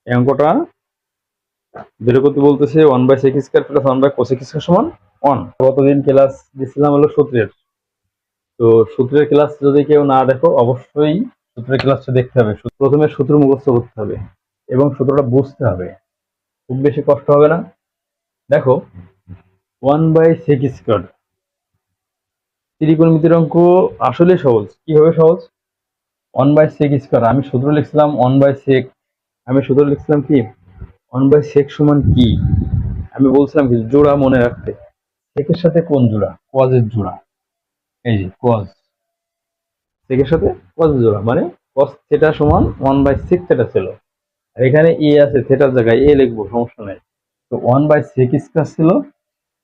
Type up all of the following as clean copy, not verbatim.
এই অঙ্কটা বের করতে বলতেছে 1/sec² + 1/cosec² সমান 1। গতদিন ক্লাস দিচ্ছিলাম হলো সূত্রের। তো সূত্রের ক্লাস যদি কেউ না দেখো অবশ্যই সূত্রের ক্লাসটা দেখতে হবে। প্রথমে সূত্র মুখস্থ করতে হবে এবং সূত্রটা বুঝতে হবে, খুব বেশি কষ্ট হবে না। দেখো 1/sec², ত্রিকোণমিতির অঙ্ক আসলে সহজ। কিভাবে সহজ? 1/sec², আমি সূত্র লিখছিলাম 1/sec, আমি সূত্র লিখছিলাম কি 1/sec সমান কি, আমি বলছিলাম কি জোড়া মনে রাখতে। সেকের সাথে কোন জোড়া? কজের জোড়া। এই যে কজ, সেকের সাথে কজ জোড়া মানে কস থিটা সমান 1/sec থিটা ছিল। আর এখানে এ আছে, থিটার জায়গায় এ লিখবো, সমস্যা নাই। তো 1/sec² ছিল,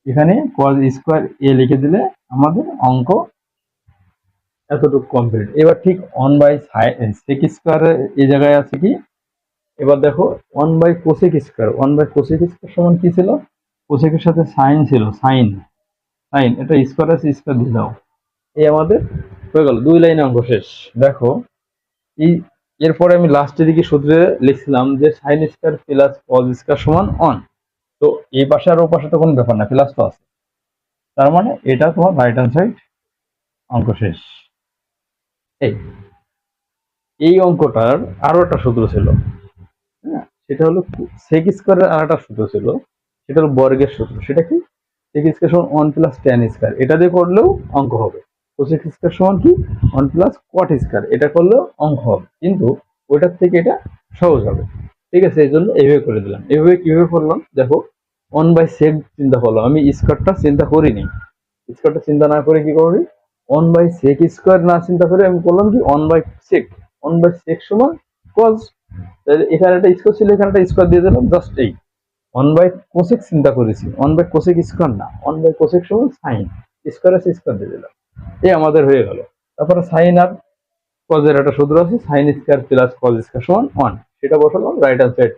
এখানে কজ স্কোয়ার এ লিখে দিলে আমাদের অঙ্ক এতটুকু কমপ্লিট। এবার ঠিক 1/sec² এই জায়গায় আছে কি, এবার দেখো 1/cosec², 1/cosec² সমান কি ছিল? কোসেকের সাথে সাইন ছিল, সাইন, সাইন এটা স্কোয়ার আছে, স্কোয়ার দিয়ে দাও। এই আমাদের হয়ে গেল, 2 লাইন অঙ্ক শেষ। দেখো এই এরপরে আমি লাস্টের দিকে সূত্রে লিখছিলাম যে sin² + cos² সমান 1। তো এই পাশে আর ও পাশে তো কোনো ব্যাপার না, প্লাস তো আছে, তার মানে এটা তোমার রাইট হ্যান্ড সাইড, অঙ্ক শেষ। এই এই অঙ্কটার আরো একটা সূত্র ছিল, হ্যাঁ, সেটা হলো sec² আর একটা সূত্র ছিল, সেটা হলো বর্গের সূত্র। সেটা কি? sec² সমান 1 + tan², এটা দিয়ে করলেও অঙ্ক হবে। cosec² সমান কি 1 + cot², এটা করলেও অঙ্ক হবে, কিন্তু ওইটার থেকে এটা সহজ হবে। ঠিক আছে, এই জন্য এইভাবে করে দিলাম। এইভাবে কিভাবে করলাম দেখো, 1/sec চিন্তা করলাম, আমি স্কোয়ারটা চিন্তা করিনি। স্কোয়ারটা চিন্তা না করে কি করি, 1/sec² না চিন্তা করে আমি করলাম কি 1/sec, 1/sec সমান cos। তাহলে এখানে একটা স্কোয়ার ছিল, এখানে একটা স্কোয়ার দিয়ে দিলাম, জাস্ট এই 1/cosec চিন্তা করেছি, 1/cosec² না, 1/cosec সমান সাইন, স্কোয়ার আছে, স্কোয়ার দিয়ে দিলাম। এই আমাদের হয়ে গেল। তারপরে সাইন আর কজের একটা সূত্র আছে, sin² + cos² সমান 1, সেটা বসালাম, রাইট হ্যান্ড সাইড